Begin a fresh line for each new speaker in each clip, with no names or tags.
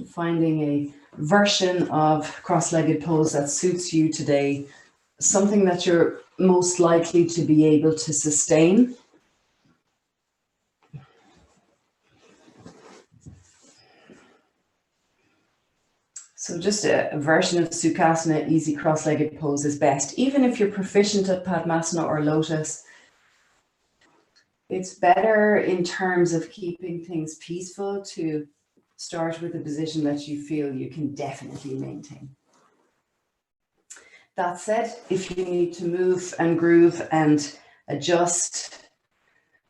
finding a version of cross-legged pose that suits you today, something that you're most likely to be able to sustain. So just a version of Sukhasana, easy cross-legged pose is best. Even if you're proficient at Padmasana or Lotus, it's better in terms of keeping things peaceful to start with a position that you feel you can definitely maintain. That said, if you need to move and groove and adjust,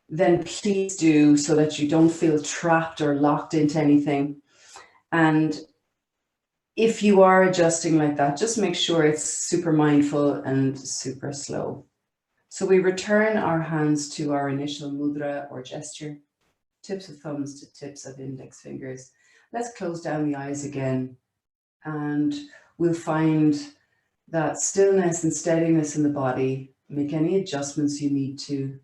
then please do, so that you don't feel trapped or locked into anything. And if you are adjusting like that, just make sure it's super mindful and super slow. So we return our hands to our initial mudra or gesture, tips of thumbs to tips of index fingers. Let's close down the eyes again, and we'll find that stillness and steadiness in the body. Make any adjustments you need to.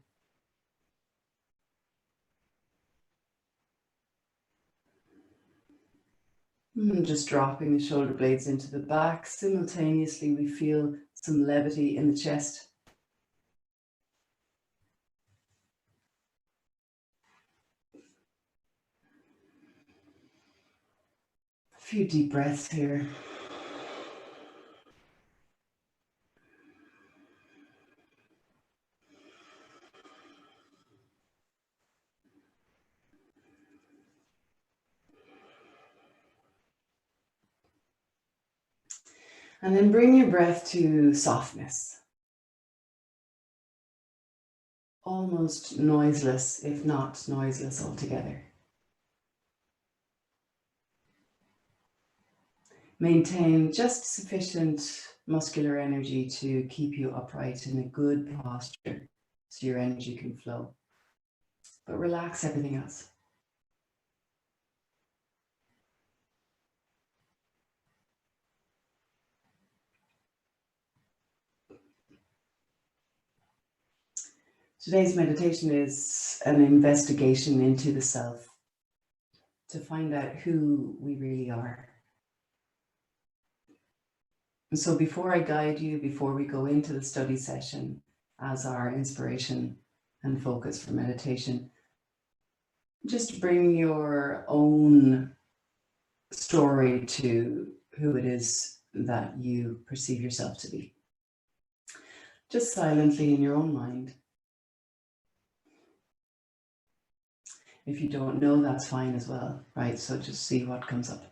And just dropping the shoulder blades into the back. Simultaneously, we feel some levity in the chest. A few deep breaths here. And then bring your breath to softness. Almost noiseless, if not noiseless altogether. Maintain just sufficient muscular energy to keep you upright in a good posture so your energy can flow. But relax everything else. Today's meditation is an investigation into the self, to find out who we really are. And so before I guide you, before we go into the study session as our inspiration and focus for meditation, just bring your own story to who it is that you perceive yourself to be. Just silently in your own mind. If you don't know, that's fine as well, right? So just see what comes up.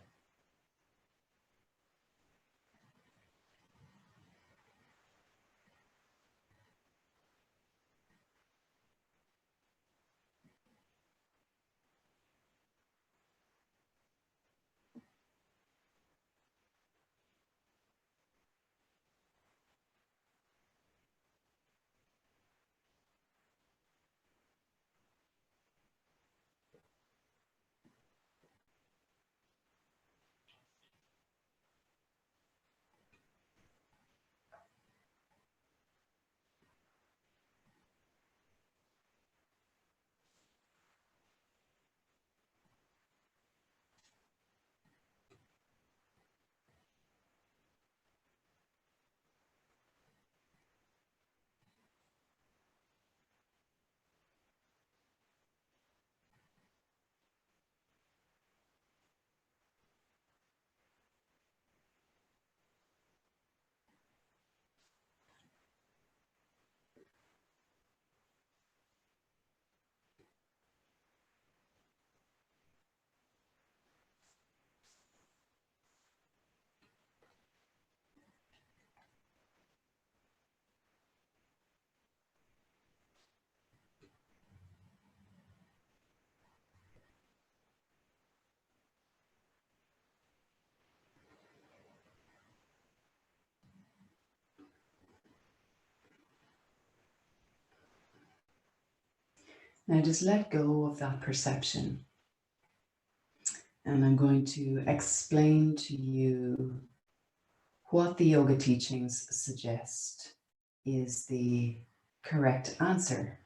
Now just let go of that perception. And I'm going to explain to you what the yoga teachings suggest is the correct answer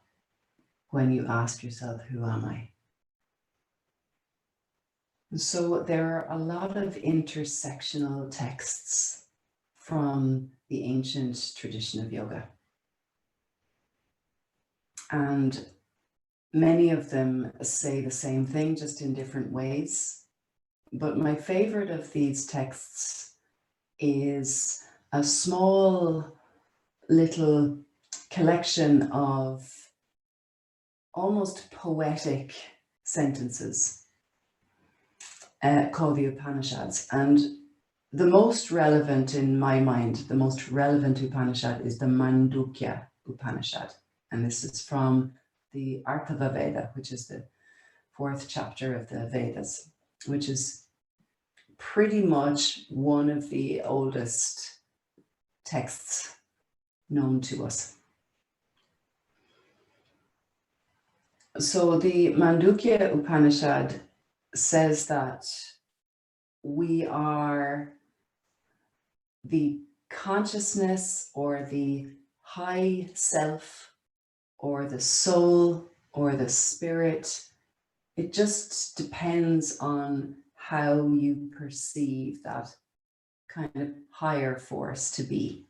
when you ask yourself, who am I? So there are a lot of intersectional texts from the ancient tradition of yoga. And many of them say the same thing, just in different ways. But my favorite of these texts is a small little collection of almost poetic sentences called the Upanishads. And the most relevant, in my mind, the most relevant Upanishad is the Mandukya Upanishad. And this is from the Arthava Veda, which is the 4th chapter of the Vedas, which is pretty much one of the oldest texts known to us. So the Mandukya Upanishad says that we are the consciousness or the high self or the soul or the spirit. It just depends on how you perceive that kind of higher force to be.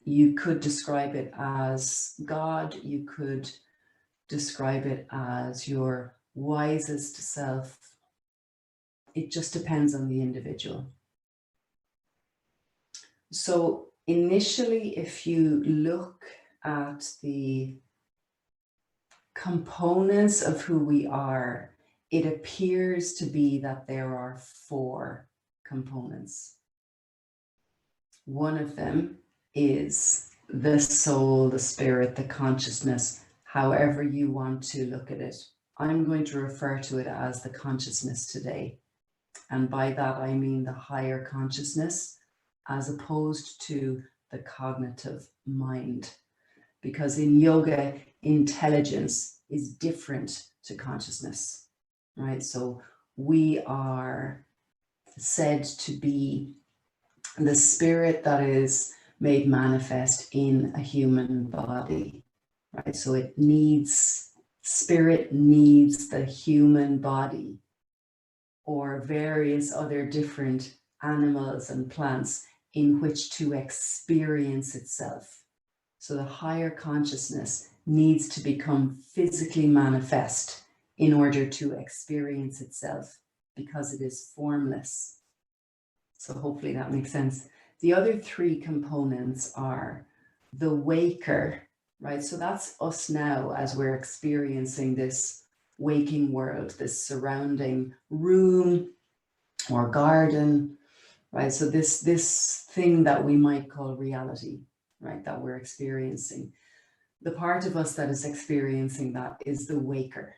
You could describe it as God, you could describe it as your wisest self. It just depends on the individual. So initially, if you look at the components of who we are, it appears to be that there are 4 components. One of them is the soul, the spirit, the consciousness, however you want to look at it. I'm going to refer to it as the consciousness today. And by that, I mean the higher consciousness, as opposed to the cognitive mind. Because in yoga, intelligence is different to consciousness, right? So we are said to be the spirit that is made manifest in a human body, right? So spirit needs the human body or various other different animals and plants in which to experience itself. So the higher consciousness needs to become physically manifest in order to experience itself, because it is formless. So hopefully that makes sense. The other 3 components are the waker, right? So that's us now as we're experiencing this waking world, this surrounding room or garden, right? So this thing that we might call reality, right, that we're experiencing. The part of us that is experiencing that is the waker,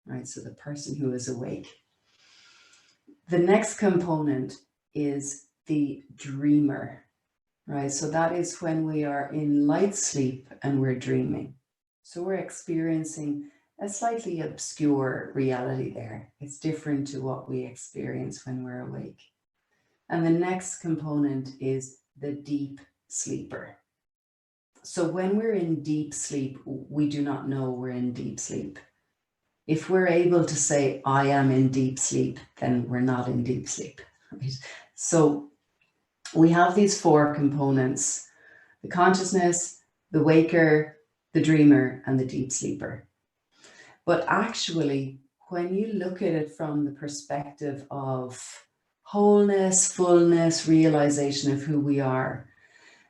right? So the person who is awake. The next component is the dreamer, right? So that is when we are in light sleep and we're dreaming. So we're experiencing a slightly obscure reality there. It's different to what we experience when we're awake. And the next component is the deep sleeper. So when we're in deep sleep, we do not know we're in deep sleep. If we're able to say, I am in deep sleep, then we're not in deep sleep, right? So we have these 4 components: the consciousness, the waker, the dreamer, and the deep sleeper. But actually, when you look at it from the perspective of wholeness, fullness, realization of who we are,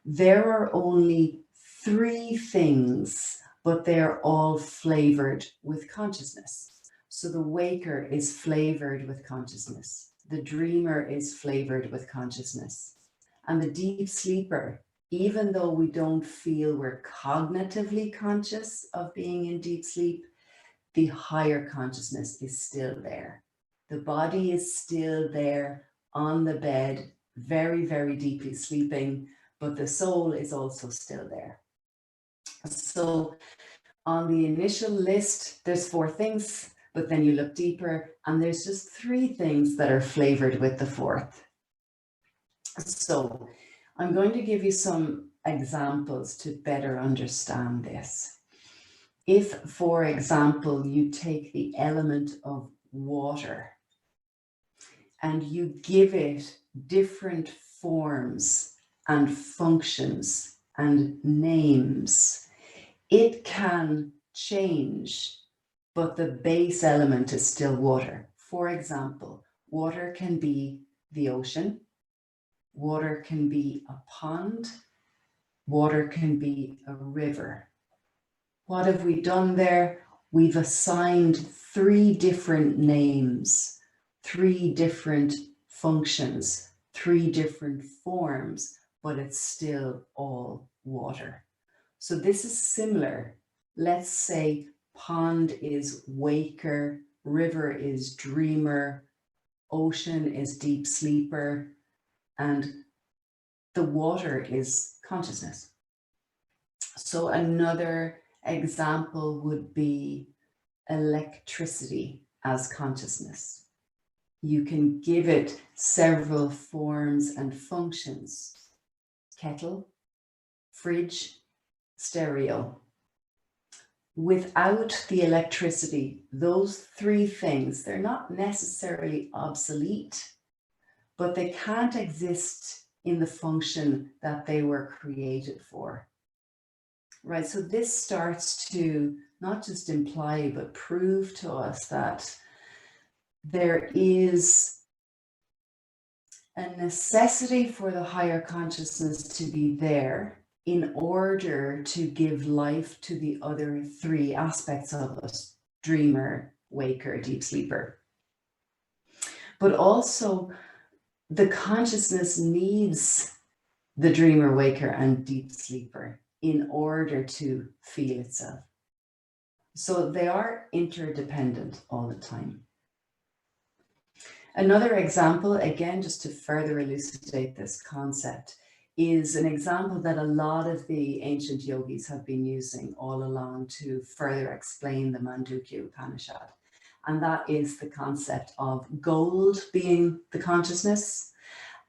there are only 3 things, but they're all flavored with consciousness. So the waker is flavored with consciousness. The dreamer is flavored with consciousness. And the deep sleeper, even though we don't feel we're cognitively conscious of being in deep sleep, the higher consciousness is still there. The body is still there on the bed, very, very deeply sleeping, but the soul is also still there. So on the initial list, there's 4 things, but then you look deeper and there's just 3 things that are flavored with the 4th. So I'm going to give you some examples to better understand this. If, for example, you take the element of water, and you give it different forms and functions and names, it can change, but the base element is still water. For example, water can be the ocean, water can be a pond, water can be a river. What have we done there? We've assigned 3 different names, 3 different functions, 3 different forms, but it's still all water. So this is similar. Let's say pond is waker, river is dreamer, ocean is deep sleeper, and the water is consciousness. So another example would be electricity as consciousness. You can give it several forms and functions. Kettle, fridge, stereo. Without the electricity, those 3 things, they're not necessarily obsolete, but they can't exist in the function that they were created for. Right, so this starts to not just imply, but prove to us that there is a necessity for the higher consciousness to be there in order to give life to the other 3 aspects of us: dreamer, waker, deep sleeper. But also the consciousness needs the dreamer, waker, and deep sleeper in order to feel itself. So they are interdependent all the time. Another example, again, just to further elucidate this concept, is an example that a lot of the ancient yogis have been using all along to further explain the Mandukya Upanishad. And that is the concept of gold being the consciousness.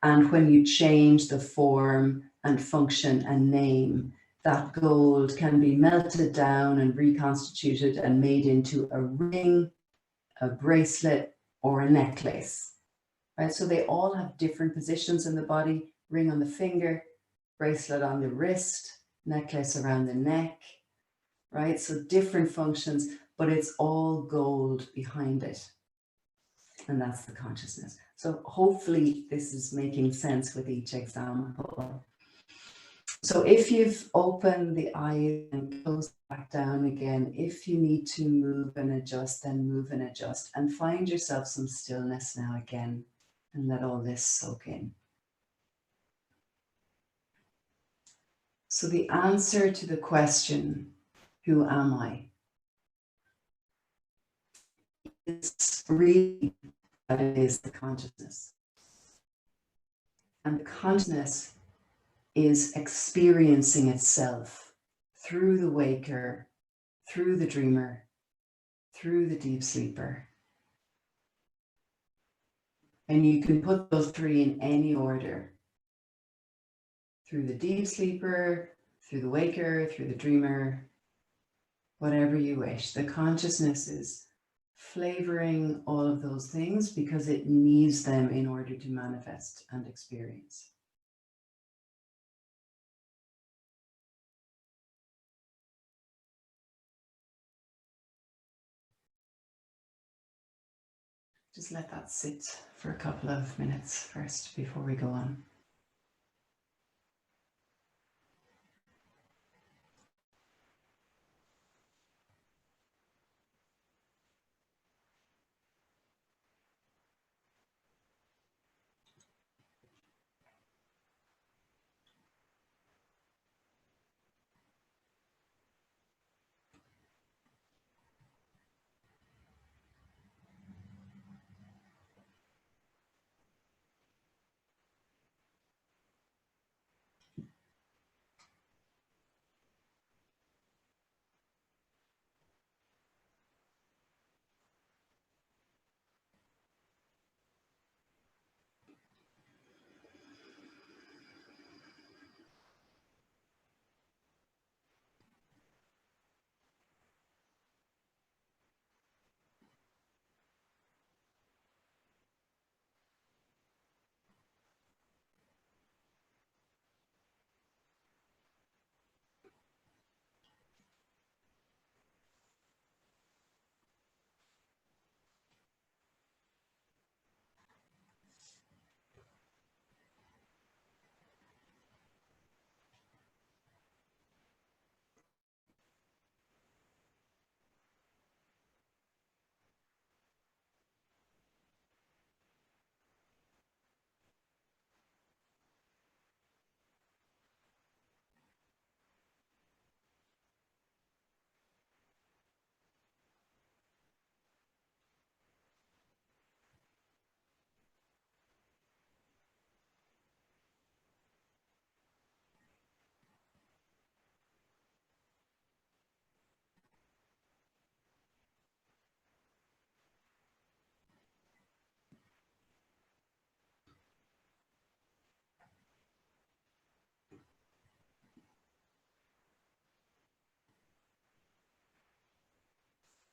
And when you change the form and function and name, that gold can be melted down and reconstituted and made into a ring, a bracelet, or a necklace. Right? So they all have different positions in the body: ring on the finger, bracelet on the wrist, necklace around the neck, right? So different functions, but it's all gold behind it. And that's the consciousness. So hopefully this is making sense with each example. So if you've opened the eyes and closed back down again, if you need to move and adjust, then move and adjust, and find yourself some stillness now again, and let all this soak in. So the answer to the question, who am I, is really that it is the consciousness. And the consciousness is experiencing itself through the waker, through the dreamer, through the deep sleeper. And you can put those 3 in any order: through the deep sleeper, through the waker, through the dreamer, whatever you wish. The consciousness is flavoring all of those things because it needs them in order to manifest and experience. Just let that sit for a couple of minutes first before we go on.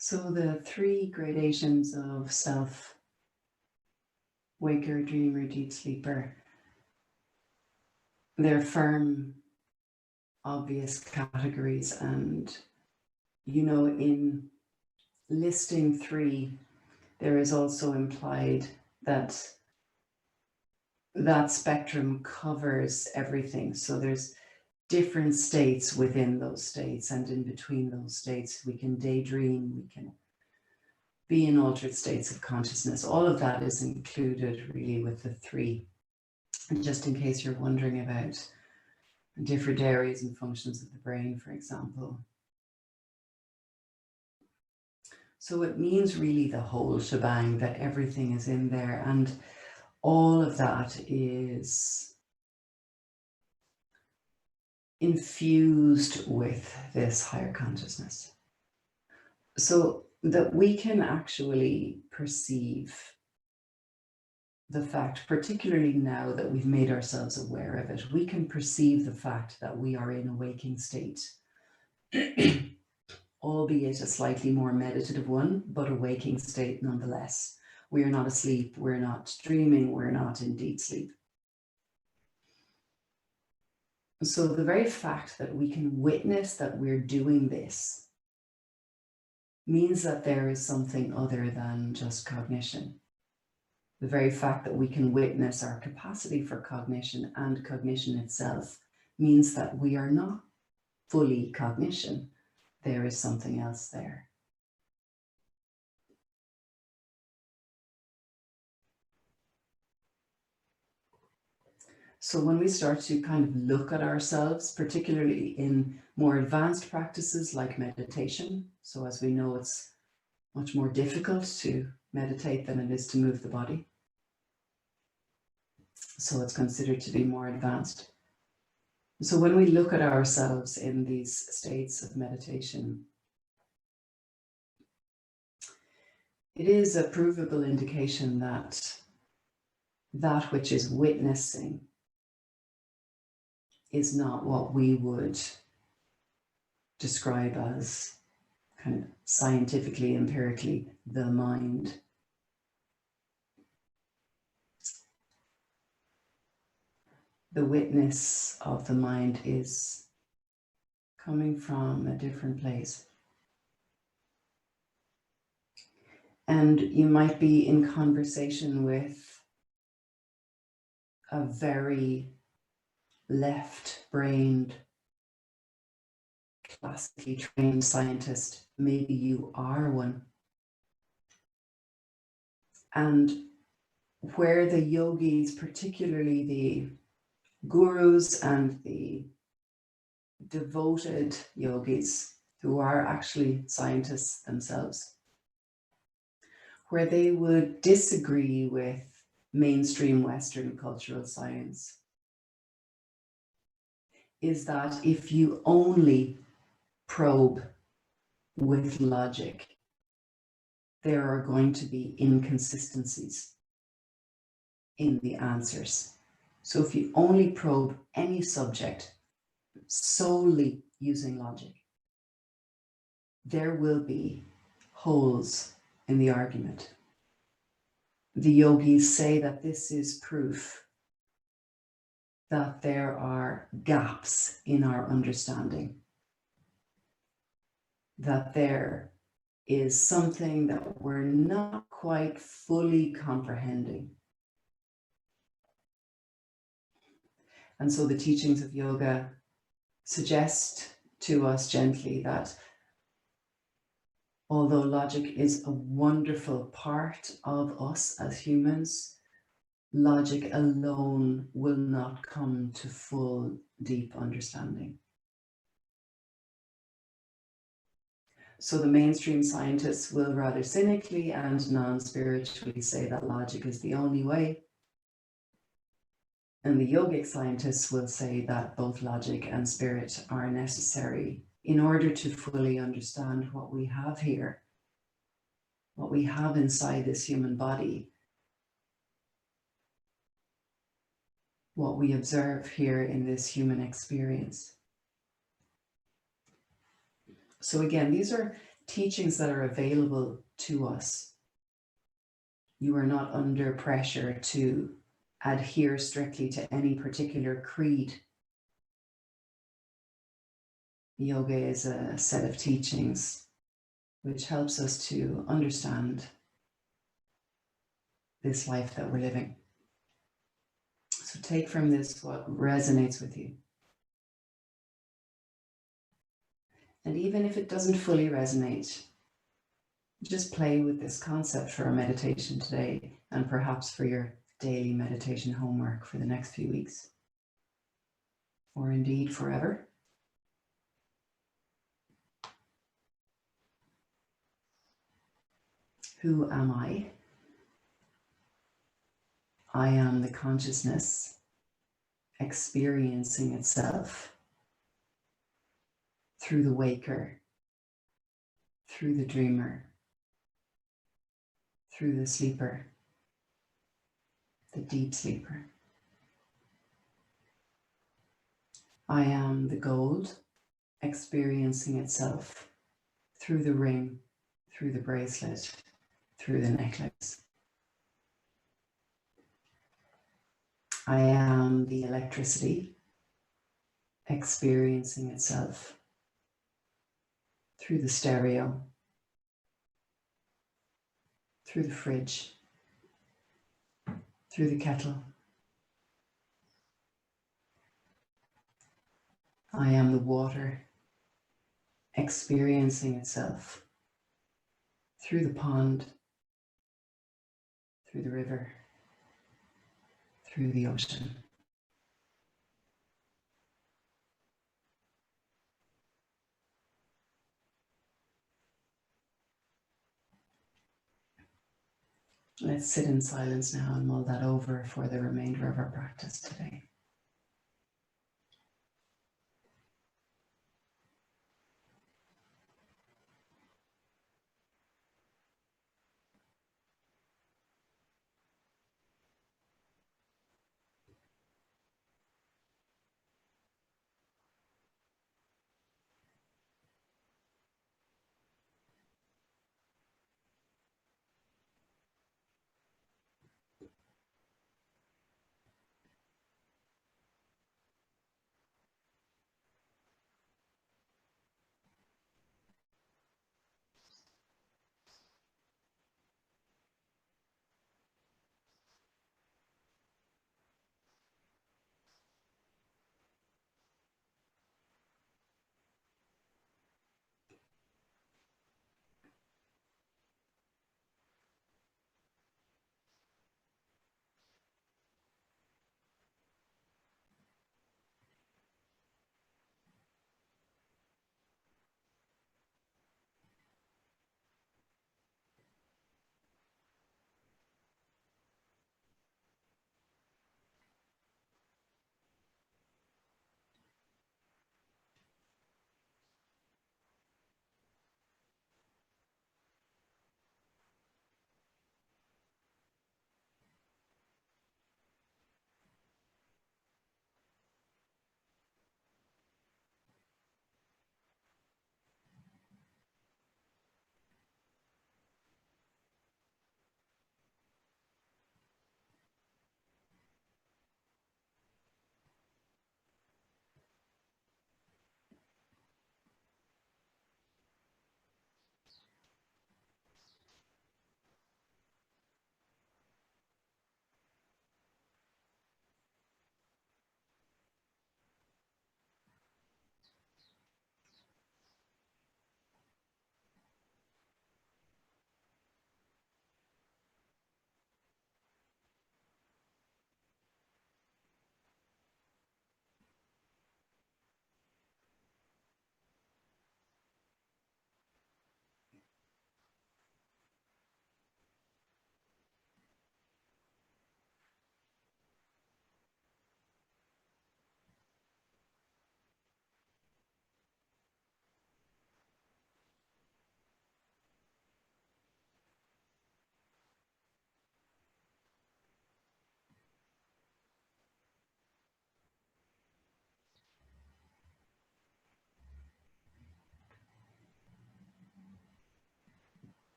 So the three gradations of self, waker, dreamer, deep sleeper, they're firm, obvious categories. And, you know, in listing three, there is also implied that that spectrum covers everything. So there's different states within those states, and in between those states, we can daydream, we can be in altered states of consciousness. All of that is included really with the three. And just in case you're wondering about different areas and functions of the brain, for example. So it means really the whole shebang, that everything is in there, and all of that is infused with this higher consciousness. So that we can actually perceive the fact, particularly now that we've made ourselves aware of it, we can perceive the fact that we are in a waking state, albeit a slightly more meditative one, but a waking state nonetheless. We are not asleep, we're not dreaming, we're not in deep sleep. So the very fact that we can witness that we're doing this means that there is something other than just cognition. The very fact that we can witness our capacity for cognition and cognition itself means that we are not fully cognition. There is something else there. So when we start to kind of look at ourselves, particularly in more advanced practices like meditation, so as we know, it's much more difficult to meditate than it is to move the body. So it's considered to be more advanced. So when we look at ourselves in these states of meditation, it is a provable indication that that which is witnessing is not what we would describe as kind of scientifically, empirically, the mind. The witness of the mind is coming from a different place. And you might be in conversation with a very left-brained, classically trained scientist. Maybe you are one. And where the yogis, particularly the gurus and the devoted yogis, who are actually scientists themselves, where they would disagree with mainstream Western cultural science, is that if you only probe with logic, there are going to be inconsistencies in the answers. So if you only probe any subject solely using logic, there will be holes in the argument. The yogis say that this is proof that there are gaps in our understanding, that there is something that we're not quite fully comprehending. And so the teachings of yoga suggest to us gently that although logic is a wonderful part of us as humans, logic alone will not come to full, deep understanding. So the mainstream scientists will rather cynically and non-spiritually say that logic is the only way. And the yogic scientists will say that both logic and spirit are necessary in order to fully understand what we have here, what we have inside this human body, what we observe here in this human experience. So again, these are teachings that are available to us. You are not under pressure to adhere strictly to any particular creed. Yoga is a set of teachings which helps us to understand this life that we're living. So take from this what resonates with you. And even if it doesn't fully resonate, just play with this concept for our meditation today and perhaps for your daily meditation homework for the next few weeks, or indeed forever. Who am I? I am the consciousness experiencing itself through the waker, through the dreamer, through the sleeper, the deep sleeper. I am the gold experiencing itself through the ring, through the bracelet, through the necklace. I am the electricity experiencing itself through the stereo, through the fridge, through the kettle. I am the water experiencing itself through the pond, through the river, through the ocean. Let's sit in silence now and mull that over for the remainder of our practice today.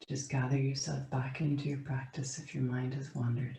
Just gather yourself back into your practice if your mind has wandered.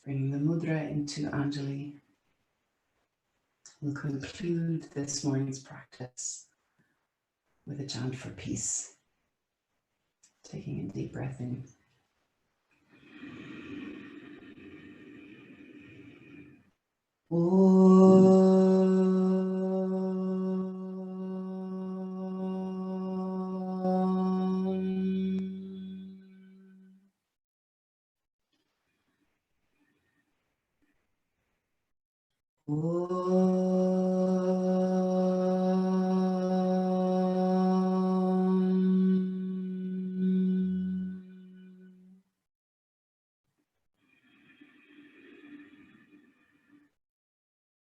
Bringing the mudra into Anjali. We'll conclude this morning's practice with a chant for peace. Taking a deep breath in.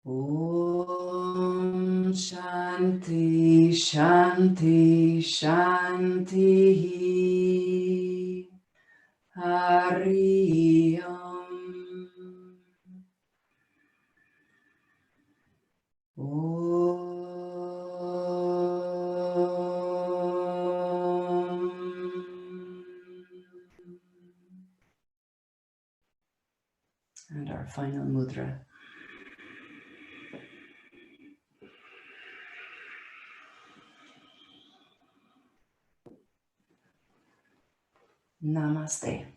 Om Shanti, Shanti, Shanti. Hari Om. And our final mudra. Namaste.